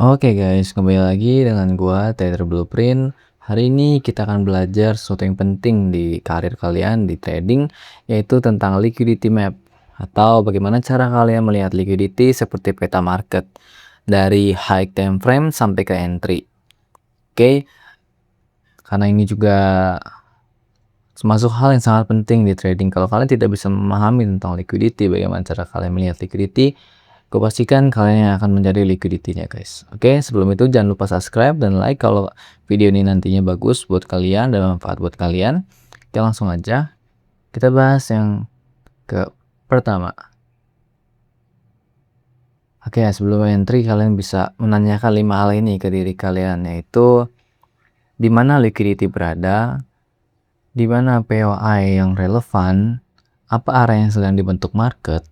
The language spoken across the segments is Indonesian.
Oke guys, kembali lagi dengan gua Trader Blueprint. Hari ini kita akan belajar sesuatu yang penting di karir kalian di trading, yaitu tentang liquidity map atau bagaimana cara kalian melihat liquidity seperti peta market dari high time frame sampai ke entry. Oke, karena ini juga termasuk hal yang sangat penting di trading. Kalau kalian tidak bisa memahami tentang liquidity, bagaimana cara kalian melihat liquidity, gue pastikan kalian yang akan menjadi liquidity-nya guys. Oke, sebelum itu jangan lupa subscribe dan like kalau video ini nantinya bagus buat kalian dan manfaat buat kalian. Oke, langsung aja kita bahas yang ke pertama. Oke, sebelum entry kalian bisa menanyakan 5 hal ini ke diri kalian, yaitu di mana liquidity berada, di mana POI yang relevan, apa area yang sedang dibentuk market,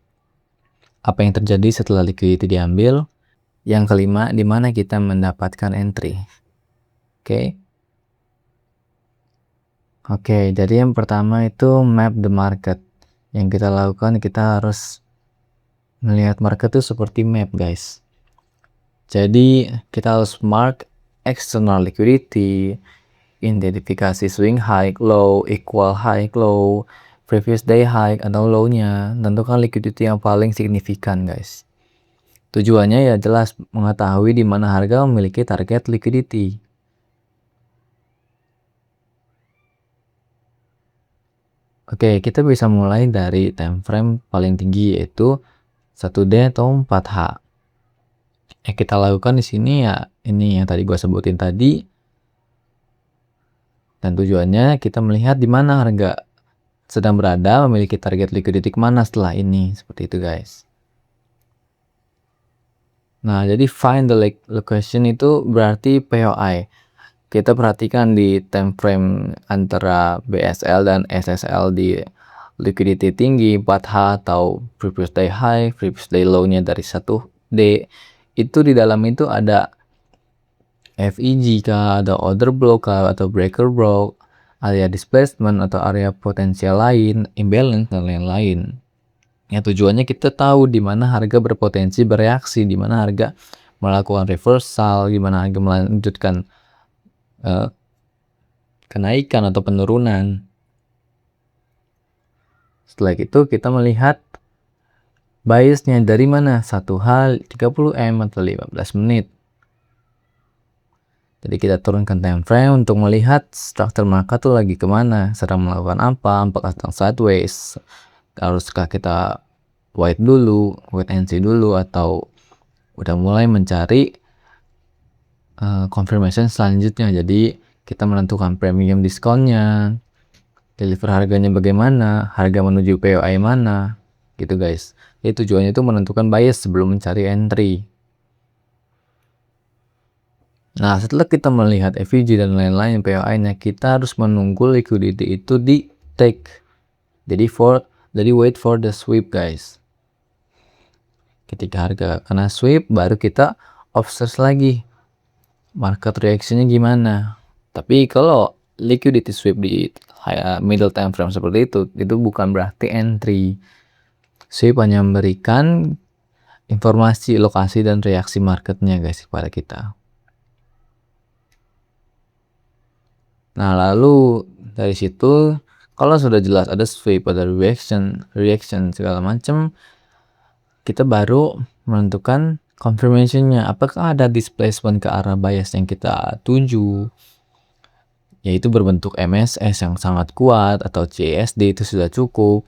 apa yang terjadi setelah liquidity diambil, yang kelima di mana kita mendapatkan entry. Oke, jadi yang pertama itu map the market. Yang kita lakukan, kita harus melihat market itu seperti map guys. Jadi kita harus mark external liquidity, identifikasi swing high, low, equal high, low, previous day high atau low-nya, tentukan liquidity yang paling signifikan guys. Tujuannya ya jelas mengetahui di mana harga memiliki target liquidity. Oke, kita bisa mulai dari time frame paling tinggi yaitu 1D atau 4H. Yang kita lakukan di sini ya ini yang tadi gua sebutin tadi. Dan tujuannya kita melihat di mana harga sedang berada, memiliki target liquidity kemana setelah ini, seperti itu guys. Nah, jadi find the location itu berarti POI. Kita perhatikan di time frame antara BSL dan SSL di liquidity tinggi 4H atau previous day high, previous day low-nya dari 1D. Itu di dalam itu ada FEG kah, ada order block kah, atau breaker block, area displacement atau area potensial lain, imbalance dan lain-lain. Ya tujuannya kita tahu di mana harga berpotensi bereaksi, di mana harga melakukan reversal, di mana harga melanjutkan kenaikan atau penurunan. Setelah itu kita melihat biasnya dari mana, satu hal 30M atau 15 menit. Jadi kita turunkan time frame untuk melihat struktur market tuh lagi kemana, sedang melakukan apa, apakah sedang sideways, haruskah kita wait dulu, wait and see dulu, atau udah mulai mencari confirmation selanjutnya. Jadi kita menentukan premium diskonnya, deliver harganya bagaimana, harga menuju POI mana, gitu guys. Jadi tujuannya itu menentukan bias sebelum mencari entry. Nah, setelah kita melihat FEG dan lain-lain POI-nya, kita harus menunggu liquidity itu di take. Jadi wait for the sweep guys. Ketika harga kena sweep, baru kita observe lagi market reaction-nya gimana. Tapi kalau liquidity sweep di middle time frame seperti itu bukan berarti entry. Sweep hanya memberikan informasi lokasi dan reaksi marketnya guys kepada kita. Nah, lalu dari situ kalau sudah jelas ada sweep, ada reaction segala macam, kita baru menentukan confirmation-nya. Apakah ada displacement ke arah bias yang kita tuju, yaitu berbentuk MSS yang sangat kuat atau CSD itu sudah cukup.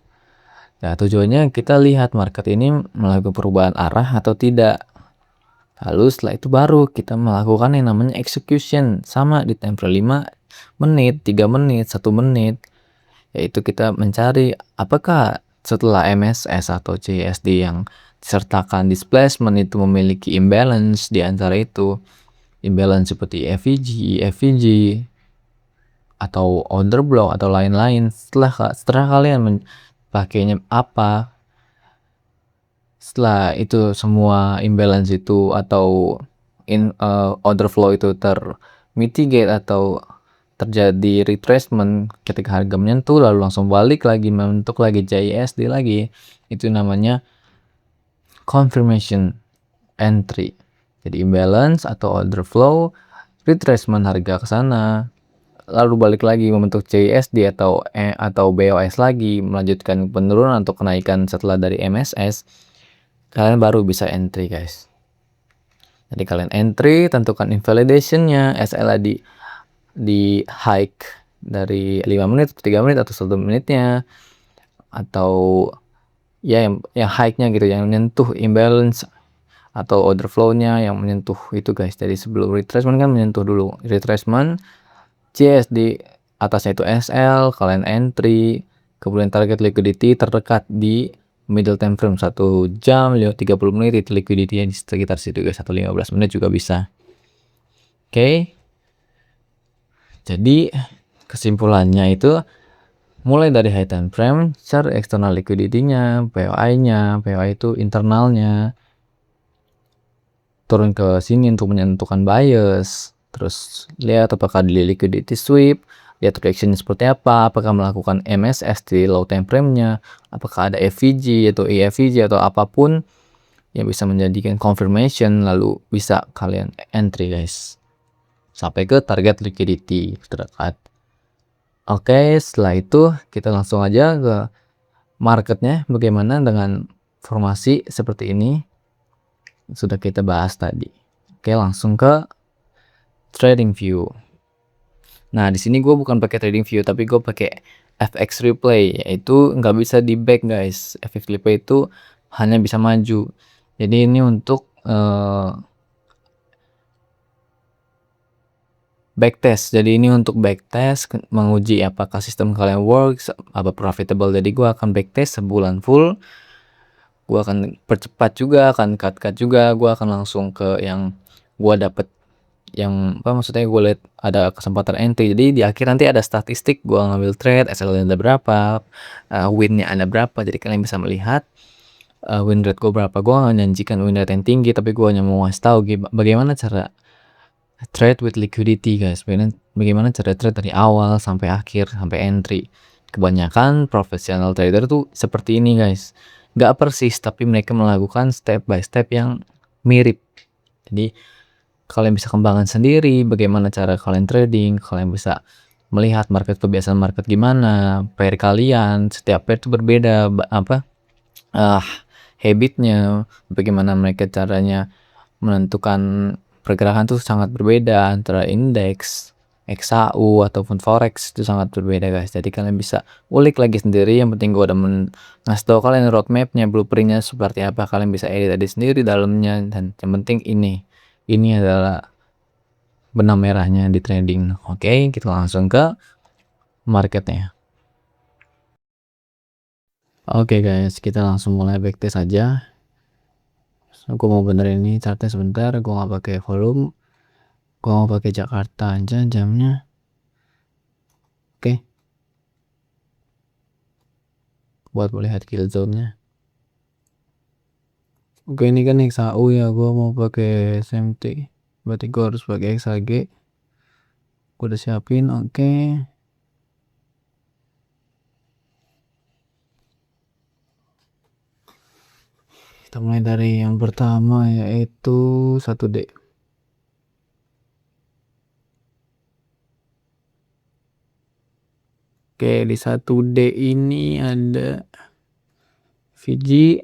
Nah, tujuannya kita lihat market ini melakukan perubahan arah atau tidak. Lalu setelah itu baru kita melakukan yang namanya execution sama di time frame 5 menit, 3 menit, 1 menit. Yaitu kita mencari apakah setelah MSS atau CSD yang disertakan displacement itu memiliki imbalance di antara itu. Imbalance seperti FEG atau order block atau lain-lain. Setelah kalian pakainya apa, setelah itu semua imbalance itu atau order flow itu termitigate atau terjadi retracement ketika harga menyentuh lalu langsung balik lagi membentuk lagi JSD lagi, itu namanya confirmation entry. Jadi imbalance atau order flow, retracement harga ke sana, lalu balik lagi membentuk CISD atau BOS lagi, melanjutkan penurunan atau kenaikan setelah dari MSS, kalian baru bisa entry guys. Jadi kalian entry, tentukan invalidation-nya, SLA di hike dari 5 menit, 3 menit atau 1 menitnya, atau ya yang hike-nya gitu, yang menyentuh imbalance atau order flow-nya yang menyentuh itu guys. Jadi sebelum retracement kan menyentuh dulu, retracement CISD atasnya itu SL, kalian entry, kemudian target liquidity terdekat di middle time frame 1 jam 30 menit itu liquidity di sekitar situ guys, atau 15 menit juga bisa. Oke. Jadi kesimpulannya itu mulai dari high time frame, cari external liquidity-nya, POI-nya, POI itu internalnya, turun ke sini untuk menentukan bias, terus lihat apakah di liquidity sweep, lihat reaction seperti apa, apakah melakukan MSS di low time frame-nya, apakah ada FVG atau EFVG atau apapun yang bisa menjadikan confirmation, lalu bisa kalian entry guys sampai ke target liquidity terdekat. Oke, setelah itu kita langsung aja ke marketnya, bagaimana dengan formasi seperti ini sudah kita bahas tadi. Oke, langsung ke trading view. Nah, di sini gue bukan pakai trading view, tapi gue pakai FX replay, yaitu nggak bisa di back guys. FX replay itu hanya bisa maju. Jadi ini untuk backtest. Jadi ini untuk backtest, menguji apakah sistem kalian works, apa profitable. Jadi gue akan backtest sebulan full. Gue akan percepat juga, akan cut juga. Gue akan langsung ke yang gue dapet, yang apa maksudnya gue lihat ada kesempatan entry. Jadi di akhir nanti ada statistik gue ngambil trade, SL ada berapa, win-nya ada berapa. Jadi kalian bisa melihat win rate gue berapa. Gue nggak nyanyikan win rate yang tinggi, tapi gue hanya mau ngasih tahu bagaimana cara trade with liquidity guys. Bagaimana cara trade dari awal sampai akhir, sampai entry. Kebanyakan professional trader tuh seperti ini guys, nggak persis tapi mereka melakukan step by step yang mirip. Jadi kalian bisa kembangkan sendiri bagaimana cara kalian trading, kalian bisa melihat kebiasaan market gimana, pair kalian, setiap pair itu berbeda, habitnya, bagaimana mereka caranya menentukan pergerakan tuh sangat berbeda antara indeks, XAU ataupun forex itu sangat berbeda guys. Jadi kalian bisa ulik lagi sendiri. Yang penting gue udah ngasih tau kalian roadmapnya, blueprintnya seperti apa. Kalian bisa edit sendiri dalamnya, dan yang penting ini adalah benang merahnya di trading. Oke, kita langsung ke marketnya. Oke guys, kita langsung mulai backtest aja. Gue mau benerin ini chartnya sebentar. Gue nggak pakai volume, gue mau pakai Jakarta aja jamnya. Oke, buat melihat kill zone-nya. Oke, ini kan XAU ya, gue mau pakai SMT, berarti gue harus pakai XAG. Gue udah siapin. Oke, kita mulai dari yang pertama, yaitu 1D. Oke, di 1D ini ada Fiji,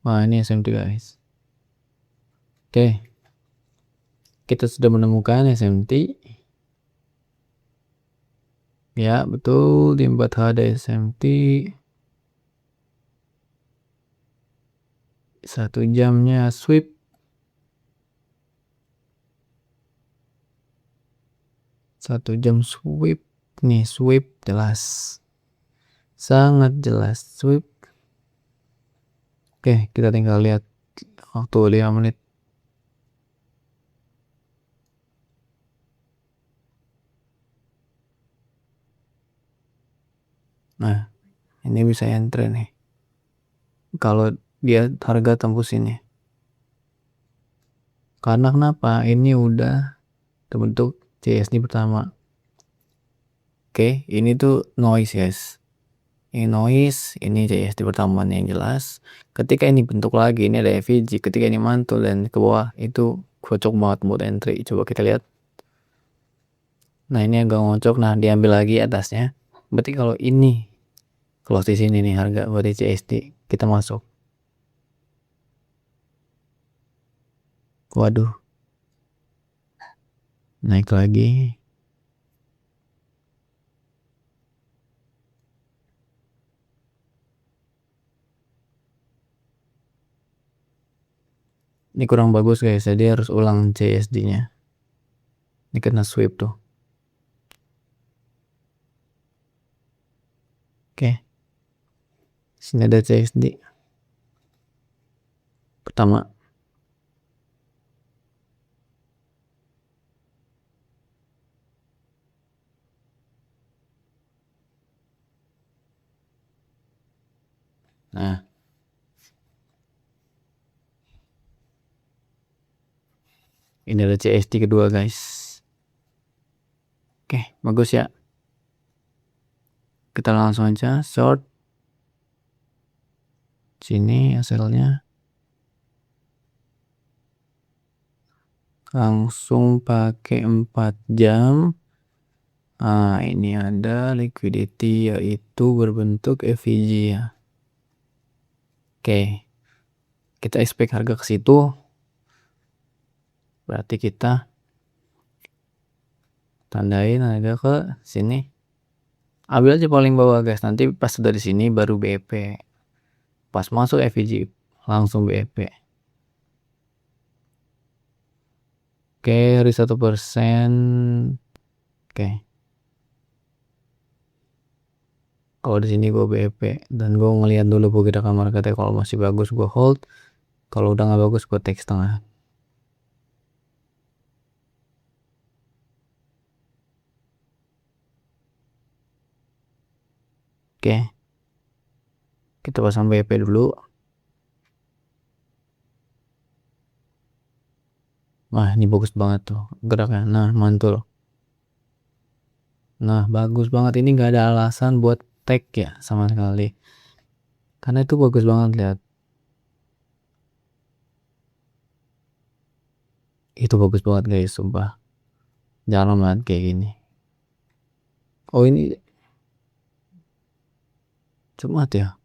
wah ini SMT guys. Oke, kita sudah menemukan SMT. Ya betul, di 4H ada SMT. 1 jamnya sweep. 1 jam sweep. Nih sweep jelas, sangat jelas sweep. Oke, kita tinggal lihat waktu 5 menit. Nah, ini bisa entry nih kalau dia harga tembus ini. Karena kenapa? Ini udah terbentuk CSD pertama. Oke, ini tuh noise guys. Ini noise, ini CSD pertama yang jelas. Ketika ini bentuk lagi, ini ada EVG. Ketika ini mantul dan ke bawah, itu cocok banget buat entry. Coba kita lihat. Nah ini agak ngocok. Nah diambil lagi atasnya. Berarti kalau ini close di sini nih harga berarti CSD kita masuk. Waduh, naik lagi. Ini kurang bagus guys, jadi harus ulang CSD-nya. Ini kena sweep tuh. Oke. Sini ada CSD. Pertama. Nah. Ini ada CSD kedua guys. Oke, bagus ya. Kita langsung aja short. Sini hasilnya. Langsung pakai 4 jam. Nah, ini ada liquidity yaitu berbentuk EVG ya. Oke. Kita expect harga ke situ. Berarti kita tandain harga ke sini. Ambil aja paling bawah guys. Nanti pas sudah di sini baru BEP. Pas masuk EVG langsung BEP. Oke, hari 1%. Oke. Kalau di sini gue BEP dan gue ngeliat dulu pergerakan marketnya, kalau masih bagus gue hold, kalau udah nggak bagus gue take setengah. Oke, kita pasang BEP dulu. Wah ini bagus banget tuh geraknya. Nah mantul. Nah bagus banget, ini nggak ada alasan buat take ya sama sekali, karena itu bagus banget. Lihat, itu bagus banget guys, sumpah. Jangan banget kayak gini. Oh ini Jumat ya.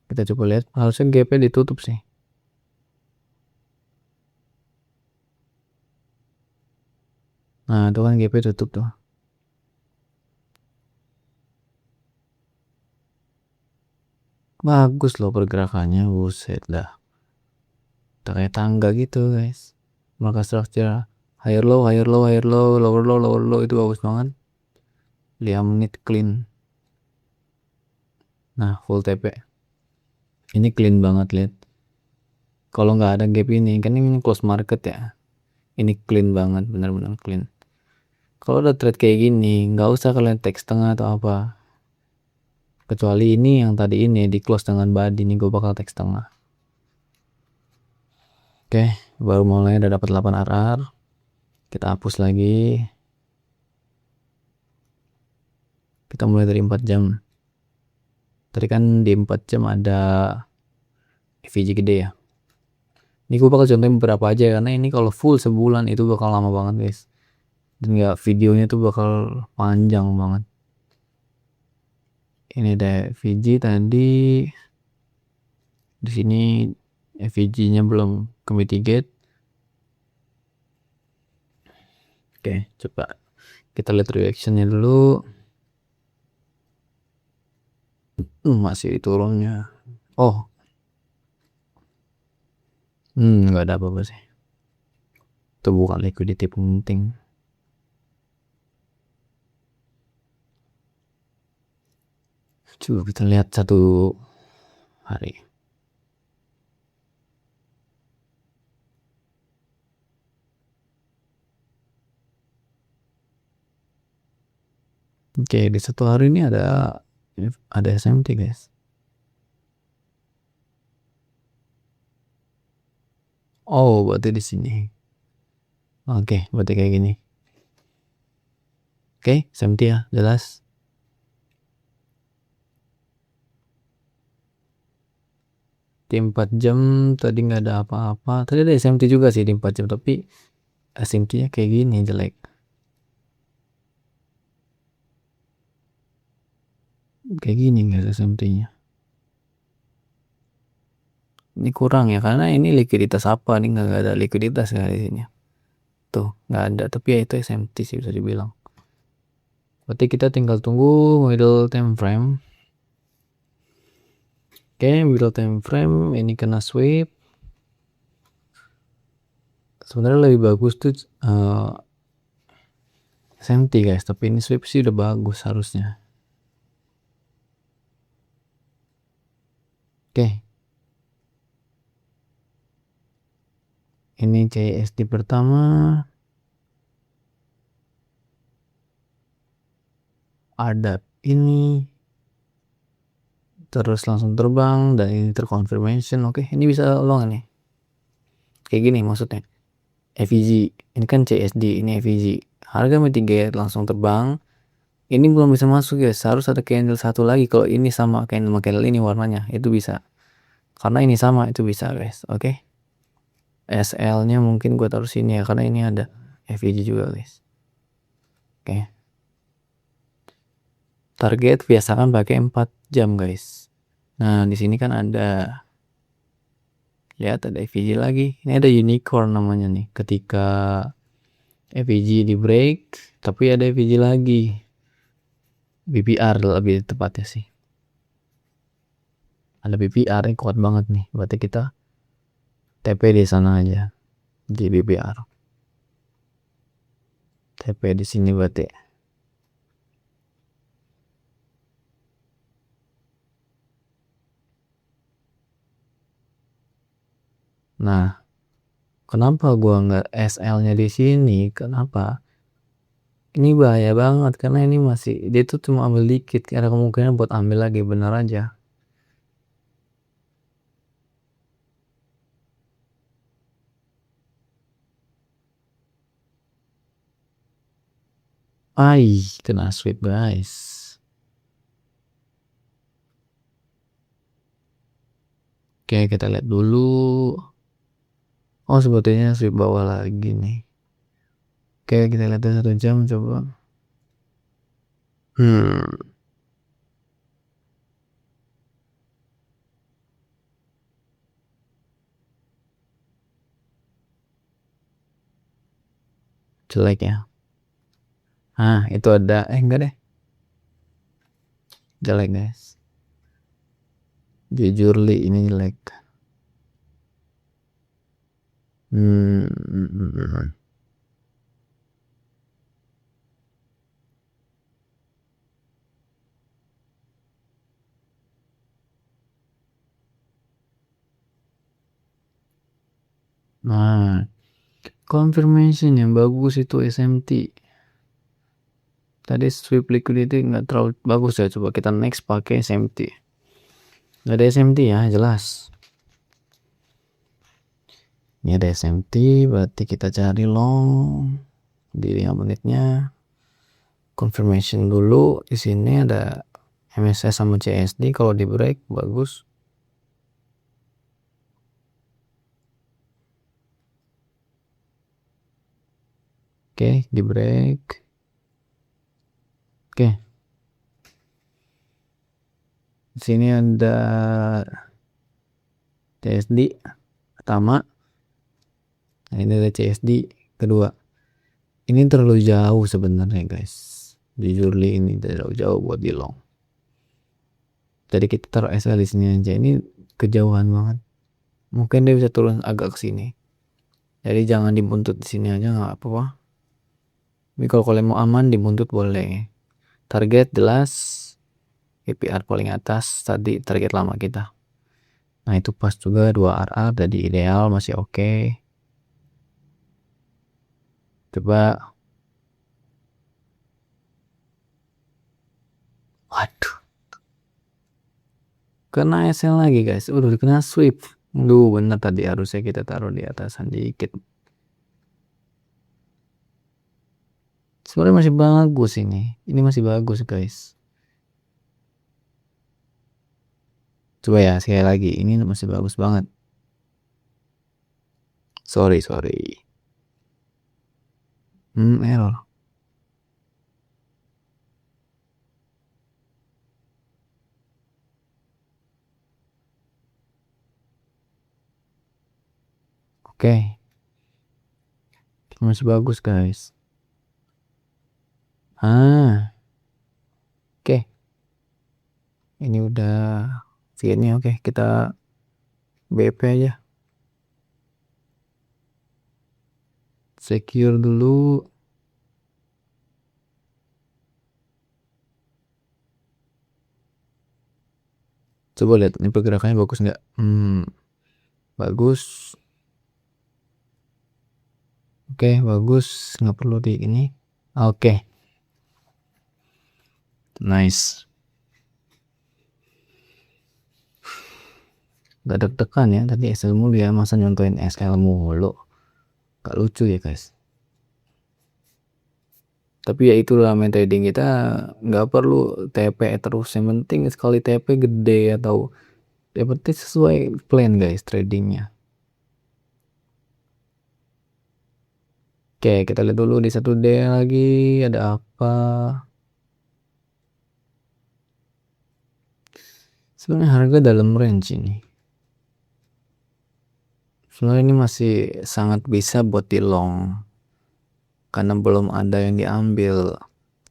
Kita coba lihat, harusnya gapnya ditutup sih. Nah itu kan gapnya tutup tuh. Bagus loh pergerakannya, buset dah. Kayak tangga gitu guys. Maka structure higher low, higher low, higher low, lower low, lower low, itu bagus banget. 5 menit clean. Nah full TP. Ini clean banget, lihat. Kalau nggak ada gap ini, kan ini close market ya. Ini clean banget, benar-benar clean. Kalau ada trade kayak gini, nggak usah kalian take setengah atau apa. Kecuali ini yang tadi ini di close dengan body, ini gue bakal take setengah. Oke, baru mulai udah dapat 8 RR. Kita hapus lagi. Kita mulai dari 4 jam. Tadi kan di 4 jam ada EVG gede ya. Ini gue bakal contohin beberapa aja karena ini kalau full sebulan itu bakal lama banget guys. Dan nggak, videonya tuh bakal panjang banget. Ini ada EVG tadi. Di sini EVG-nya belum ke mitigate. Oke, coba kita lihat reactionnya dulu. Masih turunnya. Oh, nggak ada apa-apa sih. Itu bukan liquidity penting. Coba kita lihat 1 hari. Oke, di 1 hari ini ada SMT guys. Oh, berarti di sini. Oke, berarti kayak gini. Oke, SMT ya, jelas. Di 4 jam tadi nggak ada apa-apa. Tadi ada SMT juga sih di 4 jam, tapi SMT-nya kayak gini jelek. Kayak gini guys SMT-nya. Ini kurang ya, karena ini likuiditas apa nih, nggak ada likuiditas di sini. Tuh nggak ada, tapi ya itu SMT sih bisa dibilang. Berarti kita tinggal tunggu middle time frame. Oke, middle time frame ini kena sweep. Sebenarnya lebih bagus tuh SMT guys, tapi ini sweep sih udah bagus harusnya. Oke, ini CSD pertama ada ini terus langsung terbang dan ini terconfirmation. Oke, ini bisa long nih. Kayak gini maksudnya. FEG ini kan CSD, ini FEG. Harga M3 langsung terbang. Ini belum bisa masuk guys, harus ada candle satu lagi. Kalau ini sama candle ini warnanya, itu bisa. Karena ini sama, itu bisa guys. Oke. SL nya mungkin gue taruh sini ya, karena ini ada FEG juga guys. Oke. Target biasakan pakai 4 jam guys. Nah di sini kan ada, lihat ada FEG lagi. Ini ada unicorn namanya nih. Ketika FEG di break, tapi ada FEG lagi. BPR lebih tepatnya sih. Ada BPR yang kuat banget nih. Berarti kita TP di sana aja di BPR. TP di sini berarti. Nah, kenapa gua nggak SL-nya di sini? Kenapa? Ini bahaya banget karena ini masih dia tuh cuma ambil dikit. Ada kemungkinan buat ambil lagi, benar aja. Kena sweep guys. Oke, kita lihat dulu. Oh, sebetulnya sweep bawah lagi nih. Oke, kita lihat 1 jam coba. Jelek ya. Itu ada enggak deh. Jelek guys. Jujur li ini jelek. Nah, confirmation yang bagus itu SMT. Tadi sweep liquidity nggak terlalu bagus ya. Coba kita next pakai SMT. Nggak ada SMT ya, jelas. Ini ada SMT, berarti kita cari long di 5 menitnya. Confirmation dulu. Di sini ada MSS sama CSD. Kalau di break bagus. Oke, di break. Oke. Di sini ada CSD pertama. Nah, ini ada CSD kedua. Ini terlalu jauh sebenarnya guys. Jujur ini terlalu jauh buat di long. Jadi kita taruh SL di sini aja. Ini kejauhan banget. Mungkin dia bisa turun agak ke sini. Jadi jangan dibuntut di sini aja, nggak apa-apa. Tapi kalau kalian mau aman dibuntut boleh. Target jelas. APR paling atas tadi target lama kita. Nah itu pas juga 2 RR jadi ideal, masih oke. Coba. Waduh. Kena SL lagi guys. Udah kena sweep. Bener tadi harusnya kita taruh di atasan dikit. Sebenarnya masih bagus ini masih bagus guys. Coba ya sekali lagi, ini masih bagus banget. Sorry. Error. Oke. Masih bagus guys. Oke. Ini udah feednya. Oke, kita BP aja. Secure dulu. Coba lihat ini pergerakannya bagus nggak? Bagus. Oke, bagus. Nggak perlu di ini. Oke. Nice. Gak deg-degan ya tadi SL mulu ya, masa nyontoin SL mulu. Gak lucu ya guys. Tapi ya itulah main trading kita, nggak perlu TP terus, yang penting sekali TP gede atau yang penting sesuai plan guys tradingnya. Oke, kita lihat dulu di 1D lagi ada apa. Sebenarnya harga dalam range ini. Sebenarnya ini masih sangat bisa buat di long karena belum ada yang diambil.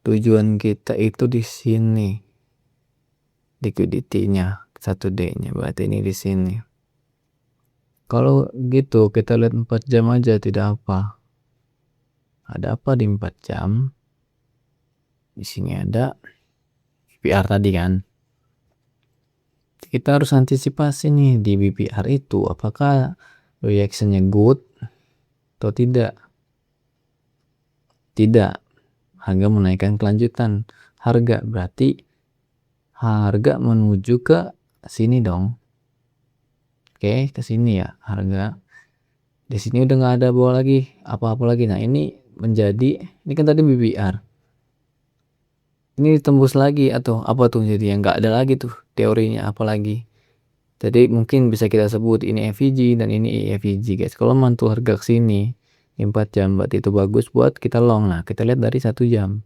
Tujuan kita itu di sini. Liquidity-nya 1D-nya berarti ini di sini. Kalau gitu kita lihat 4 jam aja, tidak apa. Ada apa di 4 jam? Di sini ada BPR tadi kan. Kita harus antisipasi nih di BPR itu apakah reactionnya good atau tidak. Tidak. Harga menaikkan kelanjutan. Harga berarti harga menuju ke sini dong. Oke, ke sini ya harga. Di sini udah nggak ada bawah lagi apa-apa lagi. Nah ini menjadi, ini kan tadi BPR, ini ditembus lagi atau apa tuh, jadi yang nggak ada lagi tuh teorinya apa lagi. Jadi mungkin bisa kita sebut ini FVG dan ini EFVG guys. Kalau mantul harga ke sini 4 jam berarti itu bagus buat kita long. Nah kita lihat dari 1 jam.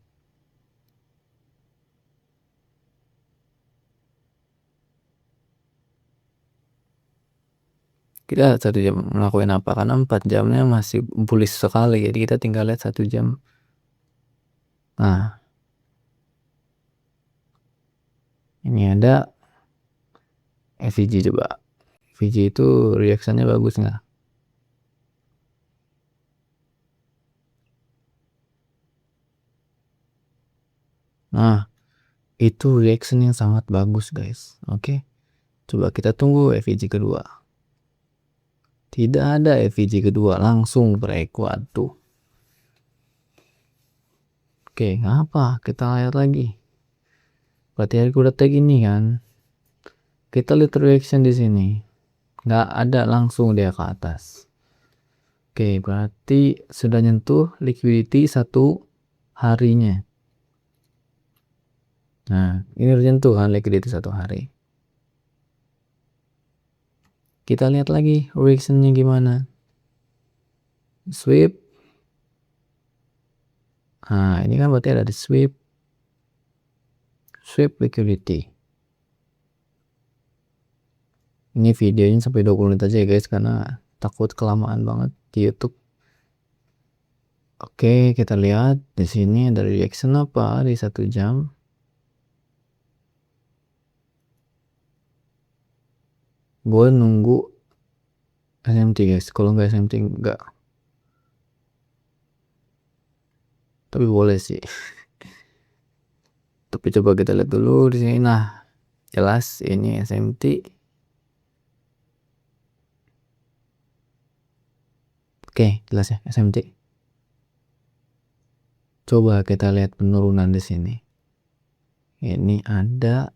Kita 1 jam melakukan apa, karena 4 jamnya masih bullish sekali, jadi kita tinggal lihat 1 jam. Nah ini ada FVG, coba FVG itu reactionnya bagus nggak? Nah itu reaction yang sangat bagus guys. Oke, coba kita tunggu FVG kedua. Tidak ada FVG kedua, langsung break. Waduh. Oke, ngapa kita lihat lagi, berarti aku udah tag ini kan. Kita lihat reaction di sini nggak ada, langsung dia ke atas. Oke, berarti sudah nyentuh liquidity 1 harinya. Nah ini udah nyentuh kan liquidity 1 hari. Kita lihat lagi reactionnya gimana. Sweep. Nah ini kan berarti ada di sweep liquidity. Ini videonya sampai 20 menit aja ya guys, karena takut kelamaan banget di YouTube. Oke, kita lihat di sini ada reaction apa di 1 jam. Gue nunggu SMT guys, kalau nggak SMT enggak, tapi boleh sih. Tapi coba kita lihat dulu di sini. Nah jelas ini SMT. Oke, jelas ya SMT. Coba kita lihat penurunan di sini. Ini ada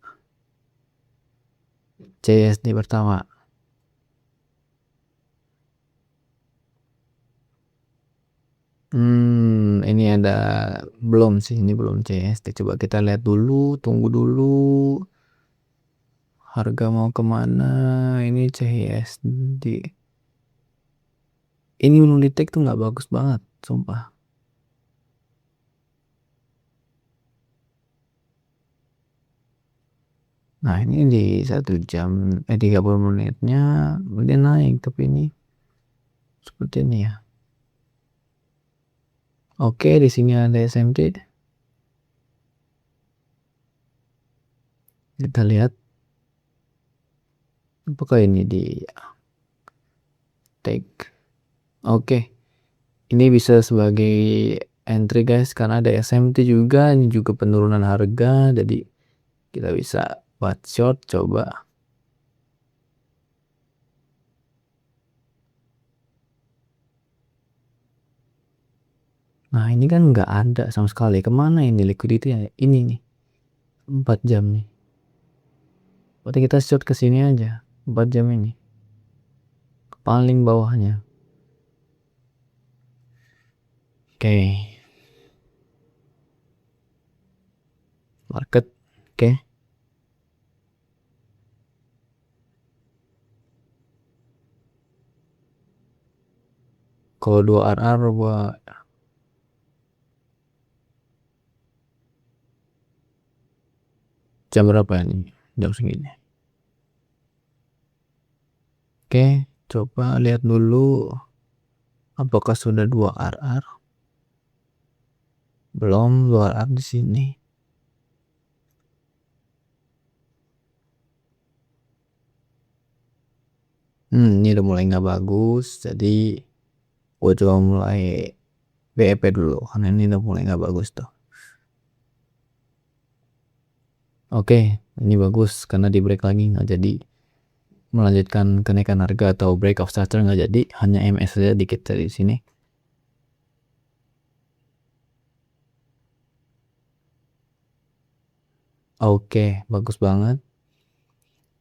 CSD pertama. ini ada belum sih, ini belum CST. Coba kita lihat dulu, tunggu dulu. Harga mau kemana? Ini CSD. Ini Unilitech tuh nggak bagus banget, sumpah. Nah ini di 1 jam 30 menitnya udah naik, tapi ini seperti ini ya. Oke, di sini ada SMT. Kita lihat apakah ini di take. Oke, ini bisa sebagai entry guys, karena ada SMT juga. Ini juga penurunan harga, jadi kita bisa buat short. Coba. Nah ini kan nggak ada sama sekali. Kemana ini liquidity ya? Ini nih 4 jam nih. Berarti kita short ke sini aja 4 jam ini. Paling bawahnya. Oke. Market. Oke. Kalau 2 RR buat jam berapa nih? Jam segini. Oke, coba lihat dulu apakah sudah 2 RR. Belum 2 RR di sini. Ini udah mulai nggak bagus, jadi gue coba mulai BEP dulu karena ini udah mulai nggak bagus tuh. Oke, ini bagus karena di break lagi, nggak jadi melanjutkan kenaikan harga atau break of starter, nggak jadi, hanya MS saja dikit dari sini. Oke, bagus banget.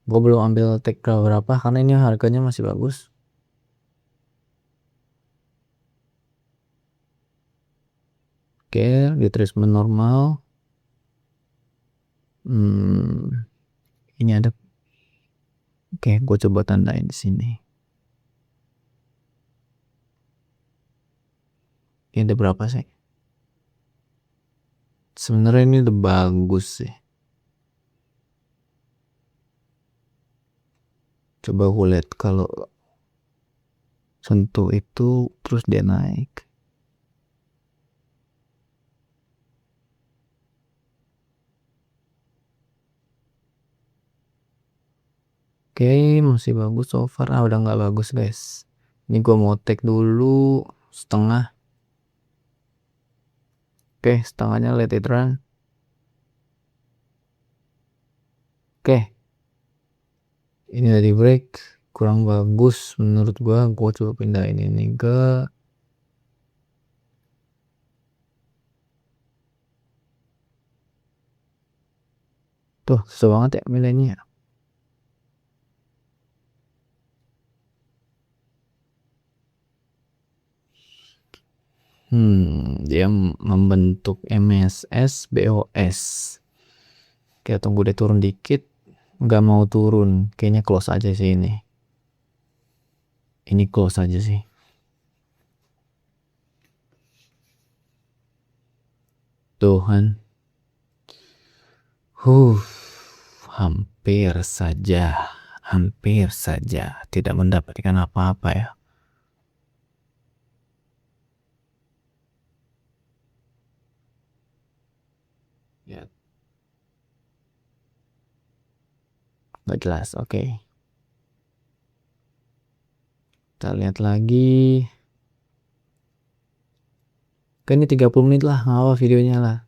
Gue belum ambil take berapa karena ini harganya masih bagus. Oke, retracement normal. Ini ada. Oke, gue coba tandain di sini. Ini ada berapa sih? Sebenarnya ini udah bagus sih. Coba gue lihat kalau sentuh itu terus dia naik. Oke, masih bagus so far. Udah nggak bagus guys. Ini gue mau take dulu setengah. Oke, setengahnya let it run. Oke, ini dari break kurang bagus menurut gue coba pindahin ini ke tuh, susah banget ya milihnya. Dia membentuk MSS BOS. Kita tunggu dia turun dikit. Nggak mau turun, kayaknya close aja sih ini. Ini close aja sih. Tuhan. Hampir saja tidak mendapatkan apa-apa ya. Nggak jelas, oke. Kita lihat lagi. Kan ini 30 menit lah, nggak apa videonya lah.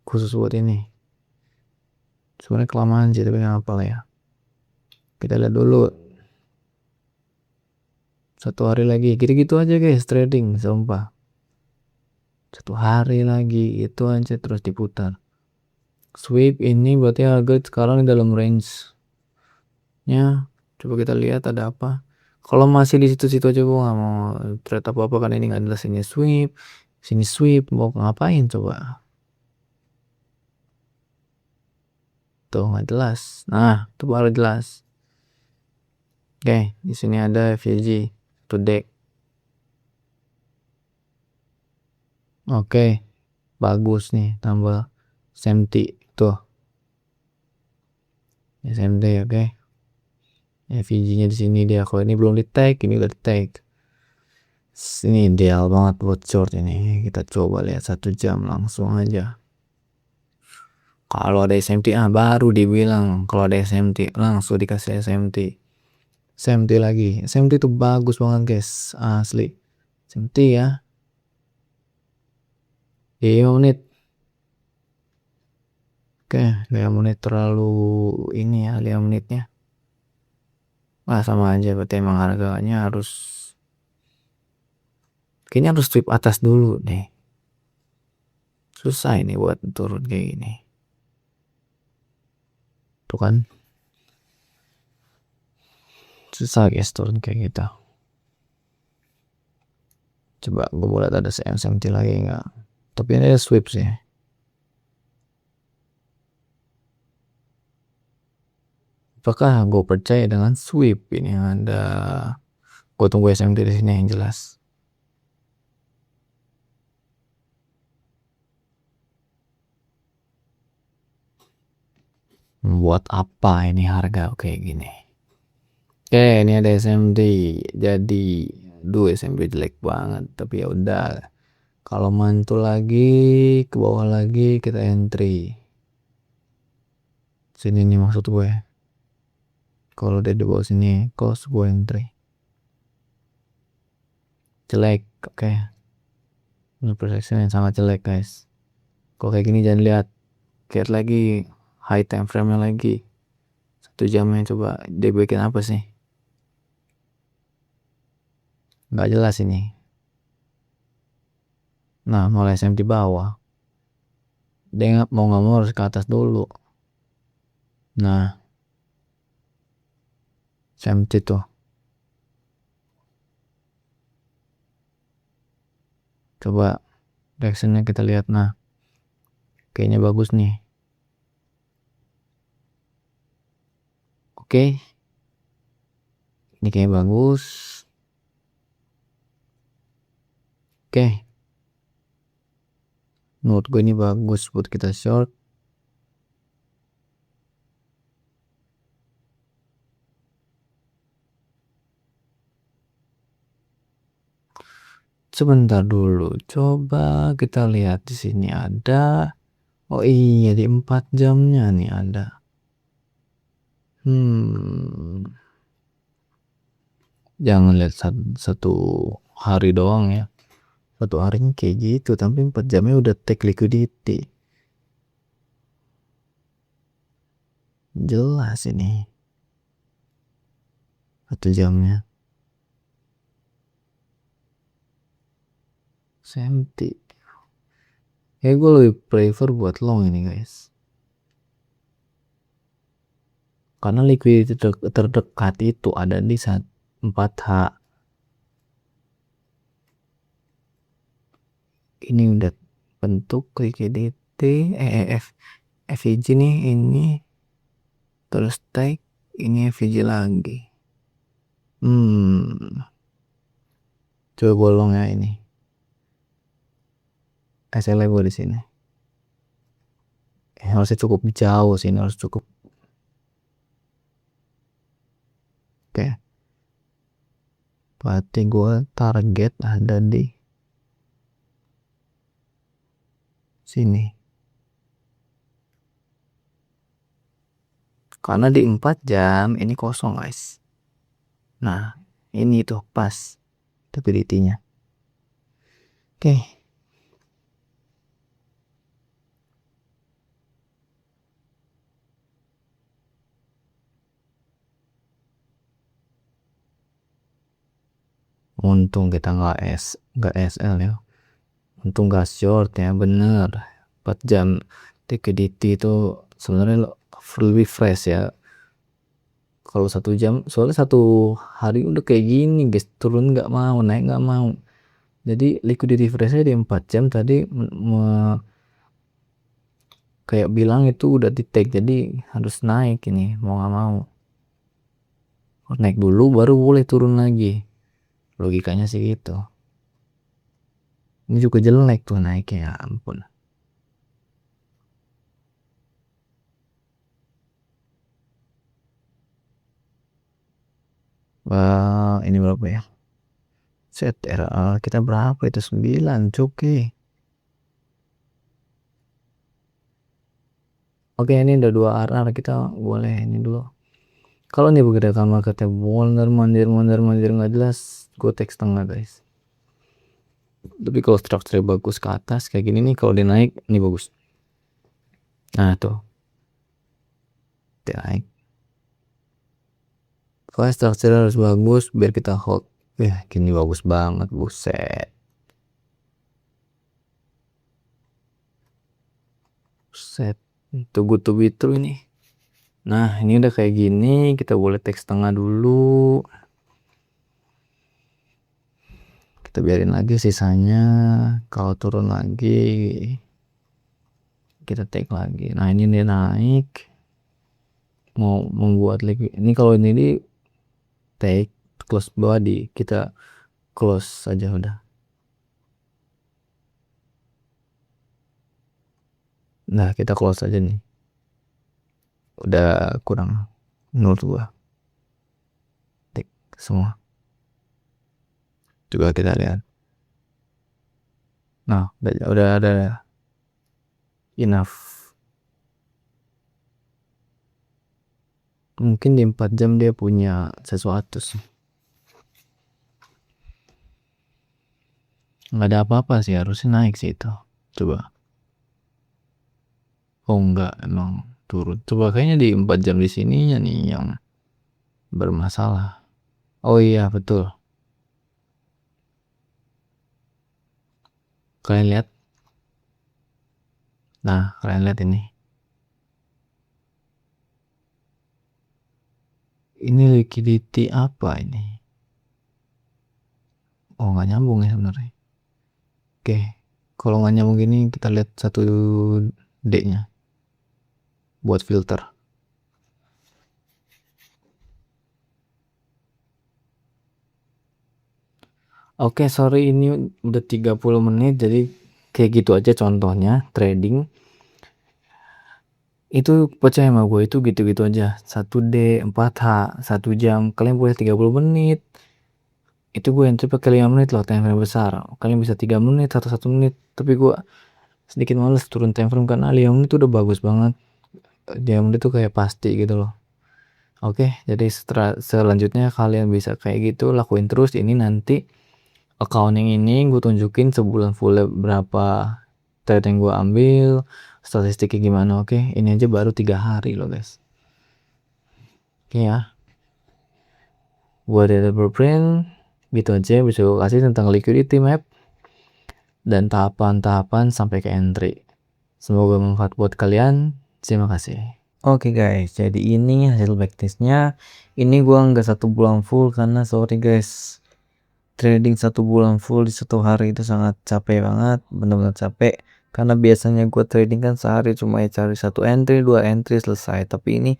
Khusus buat ini. Sebenarnya kelamaan sih, tapi nggak apa lah ya. Kita lihat dulu. 1 hari lagi, gitu-gitu aja guys trading, sumpah. 1 hari lagi, itu aja terus diputar. Sweep ini berarti harga sekarang di dalam range nya. Coba kita lihat ada apa. Kalau masih di situ-situ aja gue nggak mau trade apa-apa karena ini nggak jelas ini sweep. Sini sweep mau ngapain coba? Tuh nggak jelas. Nah, itu baru jelas. Oke, di sini ada FYG to deck. Oke, bagus nih tambah SMT tuh. SMT oke. FYG-nya di sini dia. Kalau ini belum di tag, ini udah di tag. Ini ideal banget buat short ini. Kita coba lihat 1 jam langsung aja. Kalau ada SMT baru dibilang kalau ada SMT langsung dikasih SMT. SMT lagi. SMT itu bagus banget guys, asli. SMT ya. 5 menit. Oke, 5 menit terlalu ini ya 5 menitnya. Sama aja berarti emang harganya kayaknya harus sweep atas dulu deh. Susah ini buat turun kayak gini. Tuh kan. Susah guys turun kayak gitu. Coba gue boleh ada SMT lagi enggak? Tapi ini ada sweep sih. Apakah gue percaya dengan sweep ini ada? Gue tunggu SMT di sini yang jelas. Buat apa ini harga kayak gini? Oke, ini ada SMT. Jadi, SMT jelek banget. Tapi ya udah. Kalau mantul lagi ke bawah lagi kita entry. Sini nih maksud gue. Kalau dia di bawah sini, close gue entry. Jelek, oke. Ini projection yang sangat jelek guys. Kalau kayak gini jangan lihat. Lihat lagi high time frame-nya lagi. 1 jamnya coba dia bikin apa sih? Nggak jelas ini. Nah, mulai SM di bawah. Dia mau nggak mau harus ke atas dulu. Nah, SMT tuh. Coba reactionnya kita lihat. Nah, kayaknya bagus nih. Oke. Ini kayaknya bagus. Oke. Menurut gue ini bagus buat kita short. Sebentar dulu. Coba kita lihat di sini ada. Oh iya di 4 jamnya nih ada. Jangan lihat satu hari doang ya. 1 harinya kayak gitu, tapi 4 jamnya udah take liquidity. Jelas ini 1 jamnya. SMT. Gue lebih prefer buat long ini guys. Karena liquidity terdekat itu ada di 4H. Ini udah bentuk liquidity FVG nih ini terus take ini FVG lagi. Coba bolong ya ini. SLA gue di sini. Harusnya cukup jauh sih, harus cukup. Oke. Berarti gue target ada di sini. Karena di 4 jam ini kosong guys. Nah, ini tuh pas liquidity-nya. Oke. Untung kita nggak SL ya. Untung nggak short ya, bener. 4 jam liquidity itu sebenarnya lebih fresh ya. Kalau 1 jam, soalnya 1 hari udah kayak gini guys, turun nggak mau, naik nggak mau. Jadi liquidity freeze di 4 jam tadi kayak bilang itu udah di take, jadi harus naik ini mau nggak mau. Naik dulu baru boleh turun lagi, logikanya sih gitu. Ini juga jelek tuh naiknya, ya ampun. Wah, ini berapa ya? Set RA kita berapa itu 9 cuki. Oke, ini udah 2 RR, kita boleh ini dulu. Kalau nih pergerakan marketnya mandir nggak jelas, gue take setengah guys. Tapi kalau structure bagus ke atas kayak gini nih, kalau dia naik ini bagus. Nah tuh dia naik. Kalau structure harus bagus biar kita hold. Gini bagus banget, buset. Buset, too good to be true ini. Nah ini udah kayak gini, kita boleh take setengah dulu. Kita biarin lagi sisanya, kalau turun lagi kita take lagi. Nah ini dia naik, mau membuat lagi ini. Kalau ini di take close body, kita close saja udah. Nah kita close aja nih, udah kurang menurut gua. Take semua juga kita lihat. Nah udah ada enough. Mungkin di 4 jam dia punya sesuatu sih. Nggak ada apa-apa sih, harusnya naik sih itu. Coba. Oh enggak, emang turun. Coba kayaknya di 4 jam di sininya nih yang bermasalah. Oh iya betul. Kalian lihat. Nah kalian lihat ini. Ini liquidity apa ini? Oh nggak nyambung ya sebenarnya. Oke, kalau nggak nyambung gini kita lihat 1D-nya buat filter. Oke, sorry ini udah 30 menit, jadi kayak gitu aja contohnya trading. Itu percaya sama gue itu gitu-gitu aja. 1D, 4H, 1 jam, kalian boleh 30 menit. Itu gue entry pakai 5 menit loh, time frame besar. Kalian bisa 3 menit atau 1 menit, tapi gue sedikit males turun time frame karena 5 menit itu udah bagus banget. 5 menit itu kayak pasti gitu loh. Oke, jadi selanjutnya kalian bisa kayak gitu, lakuin terus. Ini nanti account yang ini gue tunjukin sebulan full berapa trade yang gue ambil, statistiknya gimana. Oke, ini aja baru 3 hari loh guys. Oke ya, buat data blueprint gitu aja bisa gue kasih tentang liquidity map dan tahapan-tahapan sampai ke entry. Semoga bermanfaat buat kalian. Terima kasih. Oke guys, jadi ini hasil backtestnya. Ini gua nggak 1 bulan full karena sorry guys, trading 1 bulan full di 1 hari itu sangat capek banget, benar-benar capek. Karena biasanya gua trading kan sehari cuma cari 1 entry 2 entry selesai, tapi ini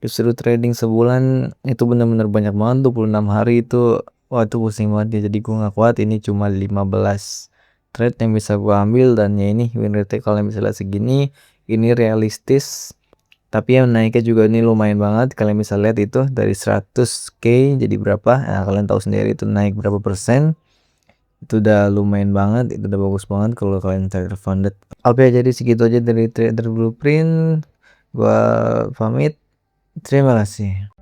disuruh trading sebulan itu benar-benar banyak banget. 26 hari itu wah itu pusing banget ya. Jadi gua nggak kuat. Ini cuma 15 trade yang bisa gua ambil dan ya ini win rate kalian bisa lihat segini. Ini realistis, tapi yang naiknya juga ini lumayan banget. Kalian bisa lihat itu dari 100k jadi berapa. Nah kalian tahu sendiri itu naik berapa persen. Itu udah lumayan banget, itu udah bagus banget kalau kalian cari funded. Oke, jadi segitu aja dari Trader Blueprint. Gua pamit, terima kasih.